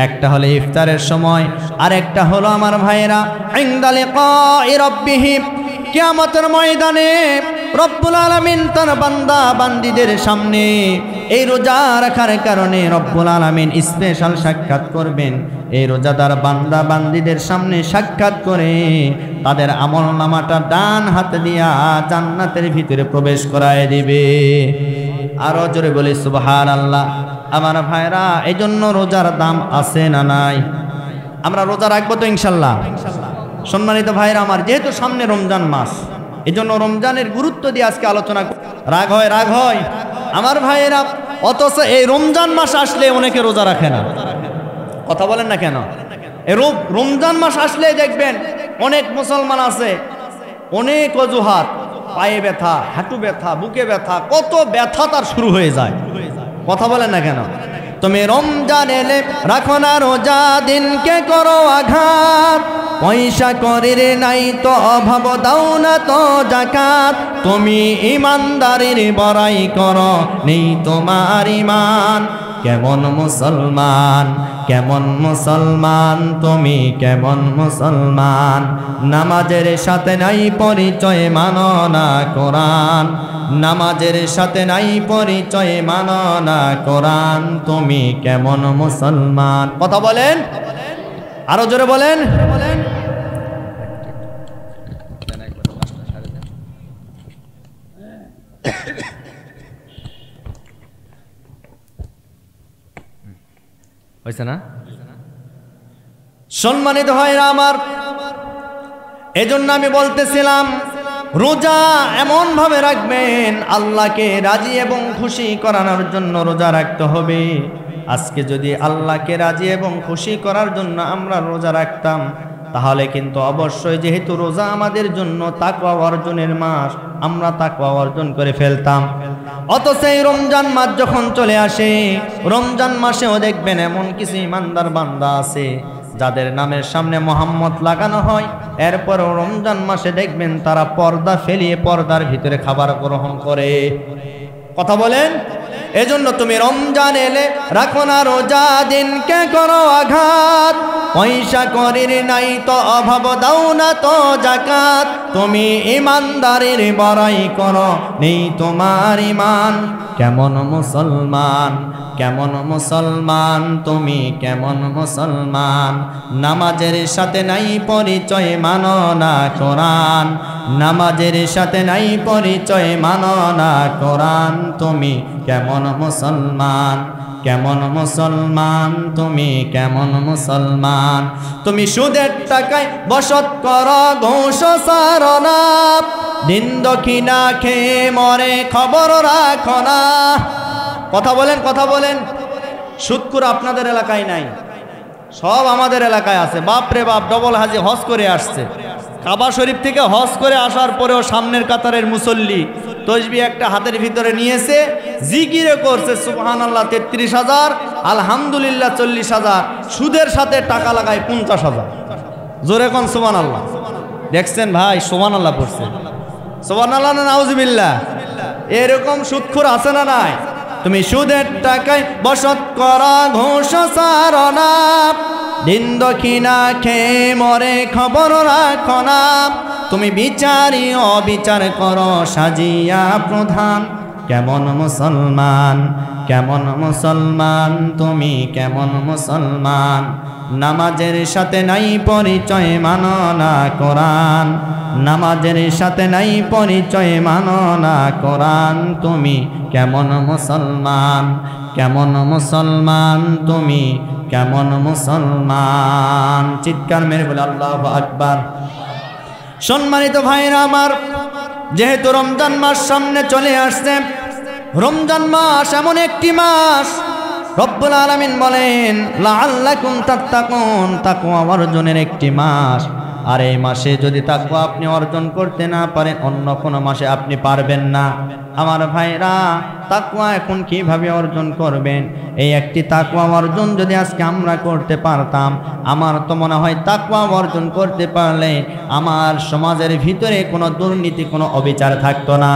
একটা হলো ইফতারের সময়, আর একটা হলো আমার ভাইয়েরা ইনদা লিকাই রাব্বিহি, কিয়ামতের ময়দানে রব্বুল আলামিন তার বান্দা বান্দীদের সামনে এই রোজা রাখার কারণে রব্বুল আলামিন স্পেশাল সাক্ষাৎ করবেন। এই রোজাদার বান্দা বান্দীদের সামনে সাক্ষাৎ করে তাদের আমলনামাটা ডান হাতে দিয়া জান্নাতের ভিতরে প্রবেশ করায় দিবে। আরো জোরে বলি সুবহানাল্লাহ। আমার ভাইরা, এই জন্য রোজার দাম আছে না নাই? আমরা রোজা রাখবো তো ইনশাল্লাহ? সম্মানিত ভাইরা আমার, যেহেতু সামনে রমজান মাস, এই জন্য রমজানের গুরুত্ব দিয়ে আজকে আলোচনা। রাগ হয় আমার ভাইয়েরা, অথচ এই রমজান মাস আসলে অনেকে রোজা রাখে না। কথা বলেন না কেন? এই রমজান মাস আসলে দেখবেন অনেক মুসলমান আছে, অনেক অজুহাত, পায়ে ব্যথা, হাঁটু ব্যথা, বুকে ব্যথা, কত ব্যথা তার শুরু হয়ে যায়। কথা বলেন না কেন? তুমি রমজান এলে রাখো না রোজা, দিনকে করো আঘাত, পয়সা করির নাই তো অভাব, দাও না তো যাকাত, তুমি ইমানদারির বড়াই করো, নেই তোমার ইমান। কেমন মুসলমান, কেমন মুসলমান তুমি, কেমন মুসলমান, নামাজের সাথে নাই পরিচয়, মানো না কোরআন, নামাজের সাথে নাই পরিচয়, মানো না কোরআন, তুমি কেমন মুসলমান। কথা বলেন, আরো জোরে বলেন। হয়েছে না? সম্মানিত ভাইরা আমার, এজন্য আমি বলতেছিলাম, রোজা এমন ভাবে রাখবেন আল্লাহকে রাজি এবং খুশি করানোর জন্য রোজা রাখতে হবে। আজকে যদি আল্লাহকে রাজি এবং খুশি করার জন্য আমরা রোজা রাখতাম, তাহলে কিন্তু অবশ্যই, যেহেতু রোজা আমাদের জন্য তাকওয়া অর্জনের মাস, আমরা তাকওয়া অর্জন করে ফেলতাম। অথচ এই রমজান মাস যখন চলে আসে, রমজান মাসেও দেখবেন এমন কিছু ইমানদার বান্দা আছে যাদের নামের সামনে মোহাম্মদ লাগানো হয় এরপরও রমজান মাসে দেখবেন তারা পর্দা ফেলিয়ে পর্দার ভিতরে খাবার গ্রহণ করে। কথা বলেন। এজন্য তুমি রমজান এলে রাখো না রোজা, দিনকে করো আঘাত, পয়সা করির নাই তো অভাব, দাও না তো যাকাত, তুমি ইমানদারির বড়াই করো নেই তোমার ইমান। কেমন মুসলমান, কেমন মুসলমান তুমি, কেমন মুসলমান, নামাজের সাথে নাই পরিচয়, মানো না কোরআন, নামাজের সাথে নাই পরিচয়, মানো না কোরআন, তুমি কেমন মুসলমান, কেমন মুসলমান তুমি, কেমন মুসলমান। তুমি সুদের টাকায় বসত করো, ঘুষ ছাড়ো না, দিন দক্ষিণা খেয়ে মরে খবর রাখো না। কথা বলেন, কথা বলেন। সুদখোর আপনাদের এলাকায় নাই, সব আমাদের এলাকায় আছে। বাপরে বাপ, ডবল হাজি হজ করে আসছে, কাবা শরীফ থেকে হজ করে আসার পরেও সামনের কাতারের মুসল্লি তসবিহ একটা হাতের ভিতরে নিয়েছে, জিকিরে করছে সুবহানাল্লাহ 33,000, আলহামদুলিল্লাহ 40,000, সুদের সাথে টাকা লাগায় 50,000। জোরে কোন সুবহানাল্লাহ। দেখছেন ভাই, সুবহানাল্লাহ পড়ছে, সুবহানাল্লাহ না নাউজুবিল্লাহ। এরকম সুদখোর আছে না নাই? তুমি সুদের টাকায় বসত করা, ঘুষ ছাড়ো না, দিন দক্ষিণা খেয়ে মরে খবর রাখো না, তুমি বিচারই অবিচার করো সাজিয়া প্রধান। কেমন মুসলমান, কেমন মুসলমান তুমি, কেমন মুসলমান, নামাজের সাথে নাই পরিচয়, মানো না কোরআন, নামাজের সাথে নাই পরিচয়, মানো না কোরআন, তুমি কেমন মুসলমান, কেমন মুসলমান তুমি, কেমন মুসলমান। চিৎকার মেরে বলে আল্লাহু আকবার। সম্মানিত ভাইরা আমার, যেহেতু রমজান মাস সামনে চলে আসছে, রমজান মাস এমন একটি মাস রব্বুল আলামিন বলেন লাআল্লাকুম তাত্তাকুন, তাকওয়া অর্জনের একটি মাস। আর এই মাসে যদি তাকওয়া আপনি অর্জন করতে না পারেন, অন্য কোনো মাসে আপনি পারবেন না। আমার ভাইরা, তাকওয়া এখন কিভাবে অর্জন করবেন? এই একটি তাকওয়া অর্জন যদি আজকে আমরা করতে পারতাম, আমার তো মনে হয় তাকওয়া অর্জন করতে পারলে আমার সমাজের ভিতরে কোনো দুর্নীতি, কোনো অবিচার থাকতো না।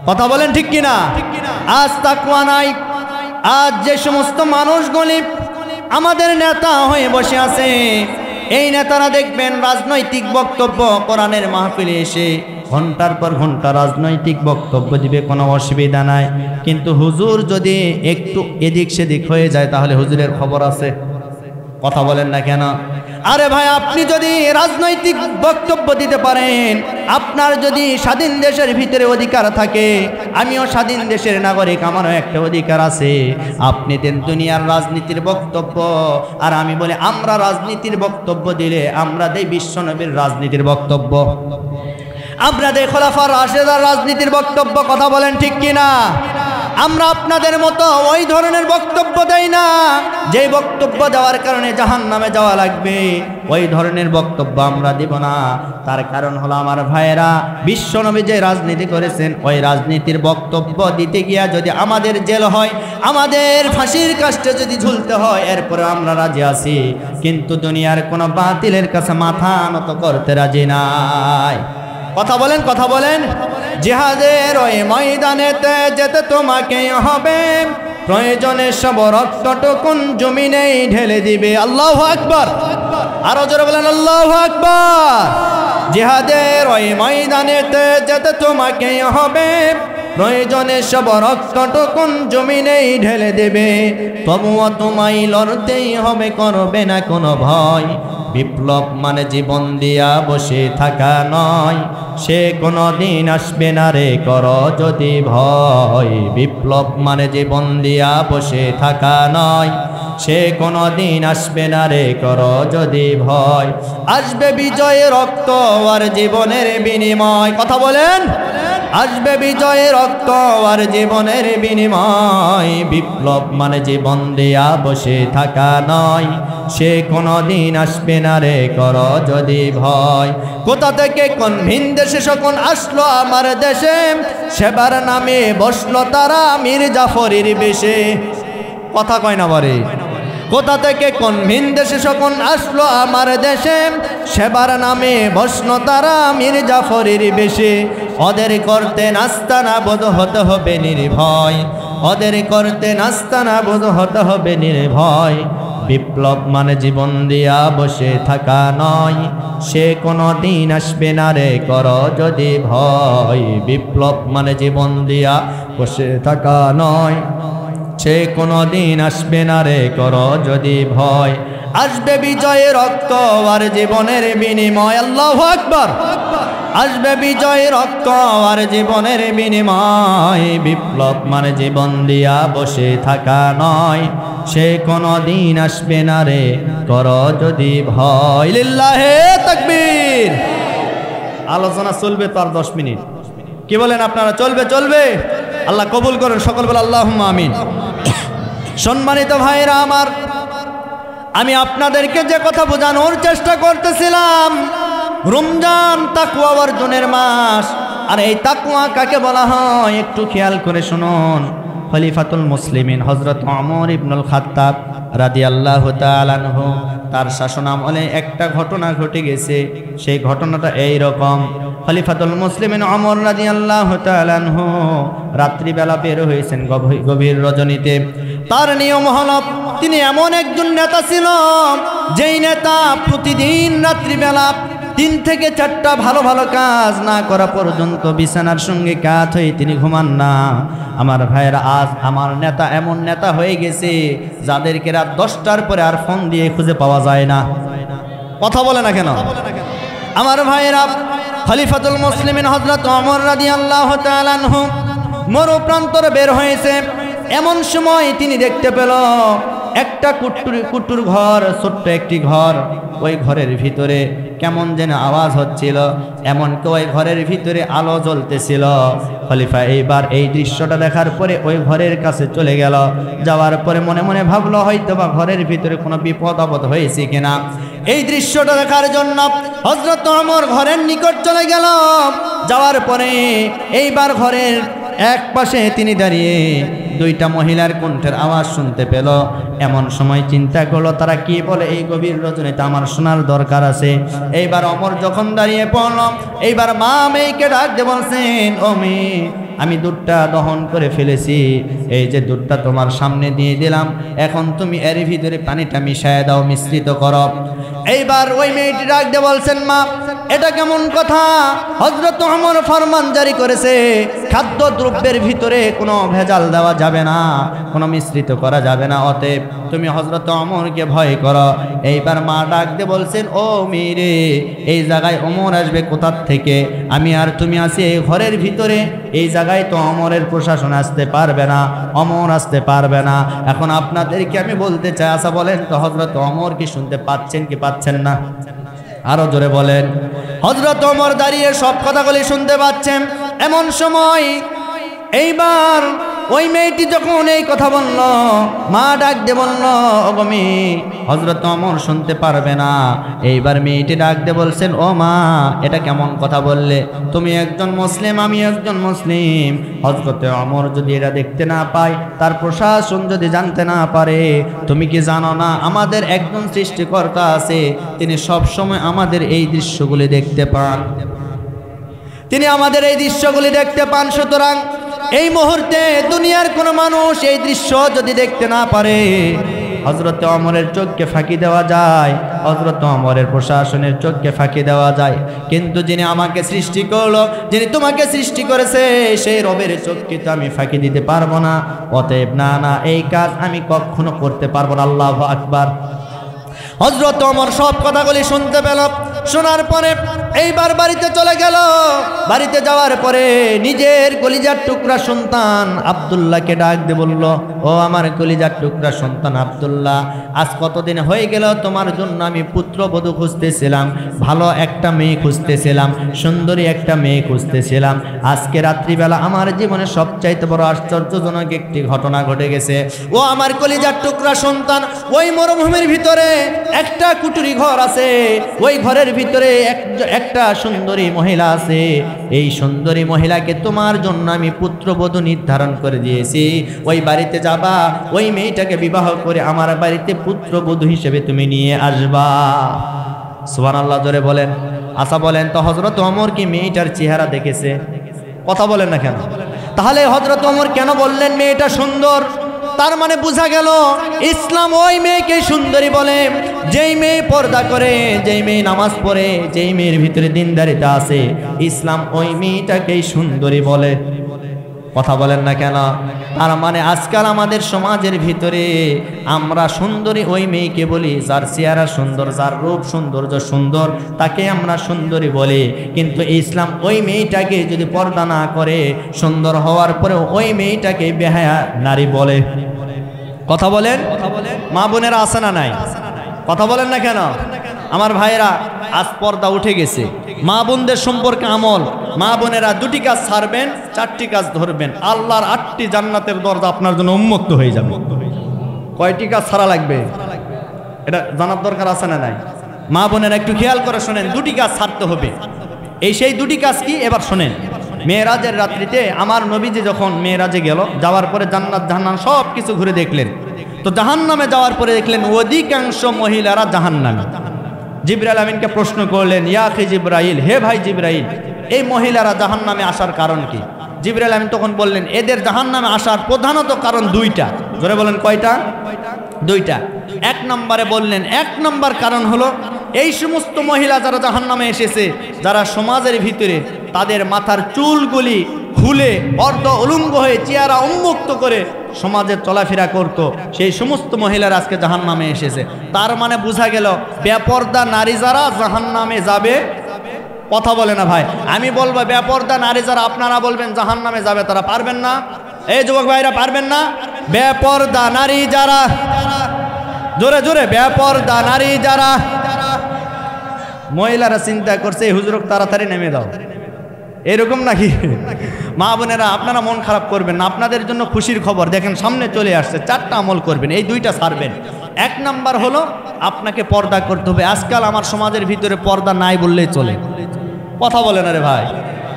কথা বলেন ঠিক কিনা? আজ তাকওয়া নাই। আজ যে সমস্ত মানুষগুলি আমাদের নেতা হয়ে বসে আছে, এই নেতারা দেখবেন রাজনৈতিক বক্তব্য কোরআনের মাহফিলে এসে ঘন্টার পর ঘন্টা রাজনৈতিক বক্তব্য দিবে, কোনো অসুবিধা নাই। কিন্তু হুজুর যদি একটু এদিক সেদিক হয়ে যায় তাহলে হুজুরের খবর আছে। কথা বলেন না কেন? আরে ভাই, আপনি যদি রাজনৈতিক বক্তব্য দিতে পারেন, আপনার যদি স্বাধীন দেশের ভিতরে অধিকার থাকে, আমিও স্বাধীন দেশের নাগরিক, আমারও একটা অধিকার আছে। আপনি দেন দুনিয়ার রাজনীতির বক্তব্য, আর আমি বলি আমরা রাজনীতির বক্তব্য দিলে আমরা দেই বিশ্বনবীর রাজনীতির বক্তব্য, আমরা দেই খোলাফার রাশেদার রাজনীতির বক্তব্য। কথা বলেন ঠিক কিনা? আমরা আপনাদের মতো ওই ধরনের বক্তব্য দেই না যে বক্তব্য দেওয়ার কারণে জাহান্নামে যাওয়া লাগবে, ওই ধরনের বক্তব্য আমরা দিব না। তার কারণ হলো আমার ভাইয়েরা, বিশ্বনবী যে রাজনীতি করেছেন ওই রাজনীতির বক্তব্য দিতে গিয়া যদি আমাদের জেল হয়, আমাদের ফাঁসির কাস্টে যদি ঝুলতে হয়, এরপরে আমরা রাজি আছি, কিন্তু দুনিয়ার কোনো বাতিলের কাছে মাথা নত করতে রাজি নাই। কথা বলেন, কথা বলেন। জিহাদের ওই ময়দানেতে যেতে তোমাকে হবে, প্রয়োজনে সব রক্তটুকুন জমিনেই ঢেলে দিবে। আল্লাহু আকবার। আরো জোরে বলেন আল্লাহু আকবার। জিহাদের ওই ময়দানেতে যেতে তোমাকে হবে, প্রয়োজনে সব রক্তটুকুন জমিনেই ঢেলে দেবে, তবুও তোমায় লড়তেই হবে, করবে না কোনো ভয়। বিপ্লব মানে জীবন দিয়া বসে থাকা নয়, সে কোনো দিন আসবে না রে কর যদি ভয়। বিপ্লব মানে জীবন দিয়া বসে থাকা নয়, সে কোনো দিন আসবে না রে কর যদি ভয়। আসবে বিজয়ে রক্ত আর জীবনের বিনিময়। কথা বলেন। আসবে বিজয়ে রক্ত আর জীবনের বিনিময়। বিপ্লব মানে জীবন দিয়া বসে থাকা নয়, সে কোনো দিন আসবে না রে কর যদি ভয়। কোথা থেকে কোন ভিন দেশে শকুন আসলো আমার দেশে, সেবার নামে বসলো তারা মীর জাফরের বেশে। কথা কয় না বারে। কোথা থেকে কোন ভিন দেশে শকুন আসলো আমার দেশে, সেবার নামে বসন তারা মীর জাফরের বেশে। ওদের করতে নাস্তানা বোধ হতে হবে নির্ভয়, ওদের করতে নাস্তানা বোধ হতে হবে নির্ভয়। বিপ্লব মানে জীবন দিয়া বসে থাকা নয়, সে কোনো দিন আসবে না রে কর যদি ভয়। বিপ্লব মানে জীবন দিয়া বসে থাকা নয়, সে কোনো দিন আসবে না রে কর যদি ভয়। আসবে বিজয়ে রক্ত আর জীবনের বিনিময়, আল্লাহু আকবার। আসবে বিজয় রক্ত আর জীবনের বিনিময়। বিপ্লব মানে জীবন দিয়া বসে থাকা নয়, সে কোনো দিন আসবে না রে কর যদি ভয়। লিল্লাহে তাকবীর। আলোচনা চলবে তো আর 10 মিনিট, কি বলেন আপনারা? চলবে চলবে, আল্লাহ কবুল করেন, সকল বলে আল্লাহুম্মা আমিন। সম্মানিত ভাইরা আমার, আমি আপনাদেরকে যে কথা বোঝানোর চেষ্টা করতেছিলাম, রমজান তাকওয়া অর্জনের মাস। আর এই তাকওয়া কাকে বলা হয় একটু খেয়াল করে শুনুন। খলিফাতুল মুসলিমিন হযরত ওমর ইবনুল খাত্তাব রাদিয়াল্লাহু তাআলা আনহু, তার শাসনামলে একটা ঘটনা ঘটে গেছে। সেই ঘটনাটা এই রকম। খলিফাতুল মুসলিমিন ওমর রাদিয়াল্লাহু তাআলা আনহু রাত্রিবেলা বের হয়েছেন গভীর রজনীতে। তার নিয়ম হলো, তিনি এমন একজন নেতা ছিল যেই নেতা প্রতিদিন রাত্রিবেলা 3 থেকে 4টা ভালো ভালো কাজ না করা পর্যন্ত বিছানার সঙ্গে কাত হয়ে তিনি ঘুমান না। আমার ভাইয়েরা, আজ আমার নেতা এমন নেতা হয়ে গেছে যাদেরকে রাত 10টার পরে আর ফোন দিয়ে খুঁজে পাওয়া যায় না। কথা বলে না কেন? আমার ভাইয়েরা, খলিফাতুল মুসলিমিন হযরত ওমর রাদিয়াল্লাহু তাআলা আনহু মরুপ্রান্তরে বের হয়েছে। এমন সময় তিনি দেখতে পেল একটা কুট্টুর ঘর, ছোট্ট একটি ঘর। ওই ঘরের ভিতরে কেমন যেন আওয়াজ হচ্ছিল, এমনকি ওই ঘরের ভিতরে আলো জ্বলতেছিল। খলিফা এইবার এই দৃশ্যটা দেখার পরে ওই ঘরের কাছে চলে গেল। যাওয়ার পরে মনে মনে ভাবলো হয়তো বা ঘরের ভিতরে কোনো বিপদ আপদ হয়েছে কিনা। এই দৃশ্যটা দেখার জন্য হযরত ওমর ঘরের নিকট চলে গেল। যাওয়ার পরে এইবার ঘরের এক পাশে তিনি দাঁড়িয়ে 2টা মহিলার কণ্ঠের আওয়াজ শুনতে পেল। এমন সময় চিন্তা করলো, তারা কি বলে এই গভীর রজনীতে আমার শোনার দরকার আছে। এইবার ওমর যখন দাঁড়িয়ে পড়ল, এইবার মা মেয়েকে ডাক দিয়ে বলছেন, ও মেয়ে, আমি দুধটা দহন করে ফেলেছি, এই যে দুধটা তোমার সামনে দিয়ে দিলাম, এখন তুমি এর ভিতরে পানিটা মিশিয়ে দাও, মিশ্রিত করো। এইবার ওই মেয়েটি ডাক দিয়ে বলছেন, মা, এটা কেমন কথা? হযরত ওমর ফরমান জারি করেছে, খাদ্য দ্রব্যের ভিতরে কোনো ভেজাল দেওয়া যাবে না, কোনো মিশ্রিত করা যাবে না, অতএব তুমি হযরত ওমরকে ভয় করো। এইবার মা ডাক দিয়ে বলছেন, ও মেয়ে, এই জায়গায় ওমর আসবে কোথা থেকে? আমি আর তুমি আছি এই ঘরের ভিতরে, এই জায়গায় তো ওমরের প্রশাসন আসতে পারবে না, ওমর আসতে পারবে না। এখন আপনাদেরকে আমি বলতে চাই, আচ্ছা বলেন তো, হযরত ওমর কি শুনতে পাচ্ছেন কি পাচ্ছেন না? আরো জোরে বলেন। হযরত ওমর দাঁড়িয়ে সব কথাগুলি শুনতে পাচ্ছেন। এমন সময় এইবার ওই মেয়েটি যখন এই কথা বলল, মা ডাক দিয়ে বলল, ওগো মেয়ে, হযরত ওমর শুনতে পারবে না। এইবার মেয়েটি ডাক দিয়ে বলছেন, ও মা, এটা কেমন কথা বললে? তুমি একজন মুসলিম, আমি একজন মুসলিম। হযরত ওমর যদি এটা দেখতে না পায়, তার প্রশাসন যদি জানতে না পারে, তুমি কি জানো না আমাদের একজন সৃষ্টিকর্তা আছে, তিনি সব সময় আমাদের এই দৃশ্যগুলি দেখতে পান, তিনি আমাদের এই দৃশ্যগুলি দেখতে পান। সুতরাং এই মুহূর্তে দুনিয়ার কোনো মানুষ এই দৃশ্য যদি দেখতে না পারে, হযরত ওমরের চোখকে ফাঁকি দেওয়া যায়, হযরত ওমরের প্রশাসনের চোখকে ফাঁকি দেওয়া যায়, কিন্তু যিনি আমাকে সৃষ্টি করলো, যিনি তোমাকে সৃষ্টি করেছে, সেই রবের চোখকে তো আমি ফাঁকি দিতে পারবো না। অতএব না, এই কাজ আমি কখনো করতে পারবো না। আল্লাহু আকবার। হযরত ওমর সব কথাগুলি শুনতে পেল। শোনার পরে এইবার বাড়িতে চলে গেল। বাড়িতে যাওয়ার পরে নিজের কলিজার টুকরা সন্তান আব্দুল্লাহকে ডাক দিয়ে বলল, ও আমার কলিজার টুকরা সন্তান আব্দুল্লাহ, আজ কতদিন হয়ে গেল তোমার জন্য আমি পুত্রবধূ খুঁজতেছিলাম, ভালো একটা মেয়ে খুঁজতেছিলাম, সুন্দরী একটা মেয়ে খুঁজতেছিলাম। আজকে রাত্রিবেলা আমার জীবনে সবচাইতে বড় আশ্চর্যজনক একটি ঘটনা ঘটে গেছে। ও আমার কলিজার টুকরা সন্তান, ওই মরুভূমির ভিতরে একটা কুটুরি ঘর আছে, ওই ঘরের ভিতরে একটা সুন্দরী মহিলা আছে, এই সুন্দরী মহিলাকে তোমার জন্য আমি পুত্রবধূ নির্ধারণ করে দিয়েছি। ওই বাড়িতে যাবা, ওই মেয়েটাকে বিবাহ করে আমার বাড়িতে পুত্রবধূ হিসেবে তুমি নিয়ে আসবা। সুবহানাল্লাহ জোরে বলেন। আচ্ছা বলেন তো হযরত ওমর কি মেয়েটার চেহারা দেখেছে? কথা বলেন না কেন? তাহলে হযরত ওমর কেন বললেন মেয়েটা সুন্দর? তার মানে বোঝা গেল ইসলাম ওই মেয়েকে সুন্দরী বলে যেই মেয়ে পর্দা করে, যেই মেয়ে নামাজ পড়ে, যেই মেয়ের ভিতরে দিনদারিতা আছে, ইসলাম ওই মেয়েটাকেই সুন্দরী বলে। কথা বলেন না কেন? তার মানে আজকাল আমাদের সমাজের ভিতরে আমরা সুন্দরী ওই মেয়েকে বলি যার চেহারা সুন্দর, যার রূপ সৌন্দর্য সুন্দর, তাকে আমরা সুন্দরী বলি। কিন্তু ইসলাম ওই মেয়েটাকে যদি পর্দা না করে, সুন্দর হওয়ার পরেও ওই মেয়েটাকে বেহায়া নারী বলে। কথা বলেন, মা বোনেরা আছে না নাই? কথা বলেন না কেন? আমার ভাইয়েরা, আজ পর্দা উঠে গেছে। মা বোনদের সম্পর্কে আমল, মা বোনেরা দুটি কাজ ছাড়বেন, চারটি কাজ ধরবেন, আল্লাহর 8টি জান্নাতের দরজা আপনার জন্য উন্মুক্ত হয়ে যাবে। কয়টি কাজ ছাড়া লাগবে এটা জানার দরকার আছে না নাই? মা বোনেরা একটু খেয়াল করে শোনেন, দুটি কাজ ছাড়তে হবে। এই সেই দুটি কাজ কি এবার শোনেন। মেরাজের রাত্রিতে আমার নবীজি যখন মেরাজে গেল, যাওয়ার পরে জান্নাত জাহান্নাম সব কিছু ঘুরে দেখলেন। তো জাহান্নামে যাওয়ার পরে দেখলেন অধিকাংশ মহিলারা জাহান্নামী। জিবরাইল আমিনকে প্রশ্ন করলেন, ইয়া আখি জিবরাইল, হে ভাই জিবরাইল, এই মহিলারা জাহান্নামে আসার কারণ কি? জিবরাইল আমিন তখন বললেন, এদের জাহান্নামে আসার প্রধানত কারণ দুইটা। জোরে বলেন, কয়টা? দুইটা। এক নম্বরে বললেন, এক নম্বর কারণ হলো এই সমস্ত মহিলা যারা জাহান্নামে এসেছে, যারা সমাজের ভিতরে তাদের মাথার চুলগুলি খুলে অর্ধ উলঙ্গ হয়ে চেহারা উন্মুক্ত করে সমাজে চলাফেরা করত, সেই সমস্ত মহিলারা আজকে জাহান্নামে এসেছে। তার মানে বোঝা গেল বেপর্দা নারী যারা জাহান্নামে যাবে। কথা বলে না ভাই? আমি বলবো বেপর্দা নারী যারা, আপনারা বলবেন জাহান্নামে যাবে, তারা পারবেন না? এই যুবক ভাইরা পারবেন না? বেপর্দা নারী যারা, জোরে জোরে, বেপর্দা নারী যারা। মহিলারা চিন্তা করছে হুজুর তাড়াতাড়ি নেমে দাও, এরকম নাকি? মা বোনেরা আপনারা মন খারাপ করবেন না, আপনাদের জন্য খুশির খবর। দেখেন সামনে চলে আসছে, 4টা আমল করবেন, এই 2টা ছাড়বেন। এক নাম্বার হলো আপনাকে পর্দা করতে হবে। আজকাল আমার সমাজের ভিতরে পর্দা নাই বললেই চলে। কথা বলে না রে ভাই?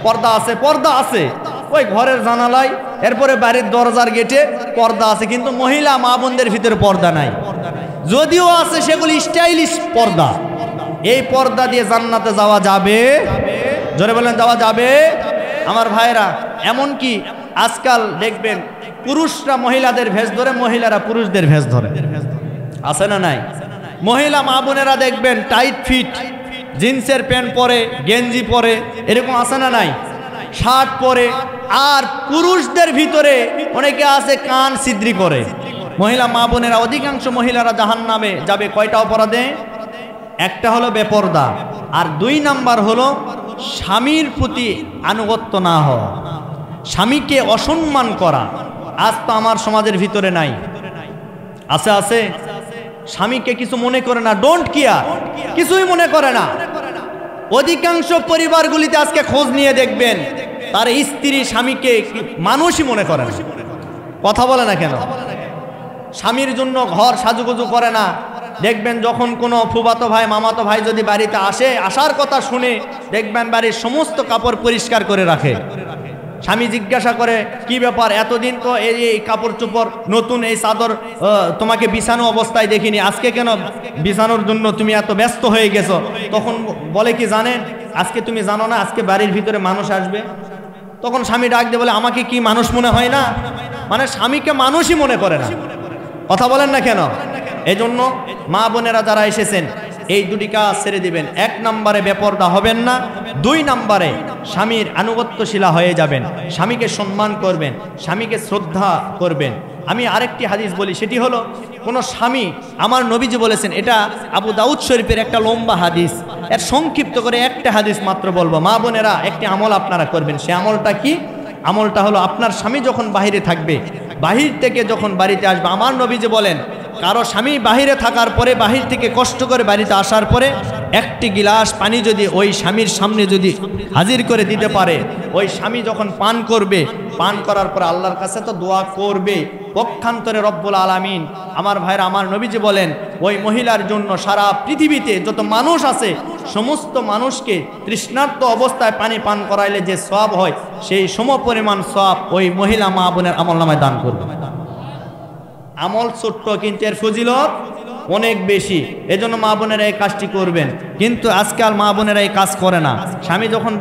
পর্দা আছে, পর্দা আছে ওই ঘরের জানালায়, এরপরে বাড়ির দরজার গেটে পর্দা আছে, কিন্তু মহিলা মা বোনদের ভিতরে পর্দা নাই। যদিও আছে সেগুলি স্টাইলিশ পর্দা। এই পর্দা দিয়ে জান্নাতে যাওয়া যাবে? জোরে বলেন, যাওয়া যাবে? আমার ভাইরা, এমন কি আজকাল দেখবেন পুরুষরা মহিলাদের ভেষ ধরে, মহিলারা পুরুষদের ভেষ ধরে। আছে না নাই? মহিলা মা বোনেরা দেখবেন টাইট ফিট জিন্সের প্যান্ট পরে, গেঞ্জি পরে, এরকম আছে না নাই? শার্ট পরে। আর পুরুষদের ভিতরে অনেকে আছে কান ছিদ্রি করে। মহিলা মা বোনেরা, অধিকাংশ মহিলারা জাহান্নামে যাবে কয়টা অপরাধে? একটা হলো বেপর্দা, আর 2 নাম্বার হলো স্বামীর প্রতি আনুগত্য না হওয়া, স্বামীকে অসম্মান করা। আজ তো আমার সমাজের ভিতরে নাই। আছে আছে, স্বামীকে কিছু মনে করে না, ডোন্ট কেয়ার, কিছুই মনে করে না। অধিকাংশ পরিবারগুলিতে আজকে খোঁজ নিয়ে দেখবেন তার স্ত্রী স্বামীকে মানুষই মনে করে না। কথা বলে না কেন? স্বামীর জন্য ঘর সাজুগুজু করে না। দেখবেন যখন কোনো ফুফাতো ভাই মামাতো ভাই যদি বাড়িতে আসে, আসার কথা শুনে দেখবেন বাড়ির সমস্ত কাপড় পরিষ্কার করে রাখে। স্বামী জিজ্ঞাসা করে, কি ব্যাপার, এতদিন তো এই কাপড় চোপড় নতুন, এই চাদর তোমাকে বিছানো অবস্থায় দেখিনি, আজকে কেন বিছানোর জন্য তুমি এত ব্যস্ত হয়ে গেছো? তখন বলে কি জানেন, আজকে তুমি জানো না আজকে বাড়ির ভিতরে মানুষ আসবে। তখন স্বামী ডাক দিয়ে বলে, আমাকে কি মানুষ মনে হয় না? মানে স্বামীকে মানুষই মনে করে না। কথা বলেন না কেন? এই জন্য মা বোনেরা যারা এসেছেন, এই 2টি কাজ ছেড়ে দিবেন। 1 নম্বরে বেপর্দা হবেন না, 2 নম্বরে স্বামীর আনুগত্যশীলা হয়ে যাবেন, স্বামীকে সম্মান করবেন, স্বামীকে শ্রদ্ধা করবেন। আমি আরেকটি হাদিস বলি, সেটি হলো কোনো স্বামী, আমার নবীজি বলেছেন, এটা আবু দাউদ শরীফের একটা লম্বা হাদিস, এর সংক্ষিপ্ত করে একটা হাদিস মাত্র বলবো। মা বোনেরা একটি আমল আপনারা করবেন। সে আমলটা কি? আমলটা হলো আপনার স্বামী যখন বাহিরে থাকবে, বাহির থেকে যখন বাড়িতে আসবে, আমার নবীজি বলেন কারো স্বামী বাহিরে থাকার পরে, বাহির থেকে কষ্ট করে বাড়িতে আসার পরে একটি গিলাস পানি যদি ওই স্বামীর সামনে যদি হাজির করে দিতে পারে, ওই স্বামী যখন পান করবে, পান করার পরে আল্লাহর কাছে তো দোয়া করবে, পক্ষান্তরে রব্বুল আলামিন, আমার ভাইরা, আমার নবীজি বলেন, ওই মহিলার জন্য সারা পৃথিবীতে যত মানুষ আছে সমস্ত মানুষকে তৃষ্ণার্ত অবস্থায় পানি পান করাইলে যে সওয়াব হয়, সেই সমপরিমাণ সওয়াব ওই মহিলা মা বোনের আমলনামায় দান করবে। আমল ছোট্ট, কিন্তু এর ফজিলত অনেক বেশি। এজন্য মা বোনেরা এই কাজটি করবেন। কিন্তু আজকাল মা বোনেরা এই কাজ করে না। স্বামী যখন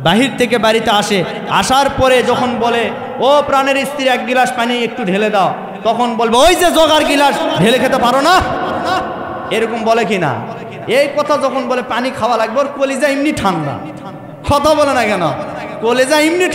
বাহির থেকে বাড়িতে আসে, আসার পরে যখন বলে, ও প্রাণের স্ত্রী, এক গিলাস পানি একটু ঢেলে দাও, তখন বলবে, ওই যে জগার গিলাস, ঢেলে খেতে পারো না? এরকম বলে কি না? এই কথা যখন বলে পানি খাওয়া লাগবে, ওর কলিজা এমনি ঠান্ডা। কথা বলে না কেন? কলিজা এমনি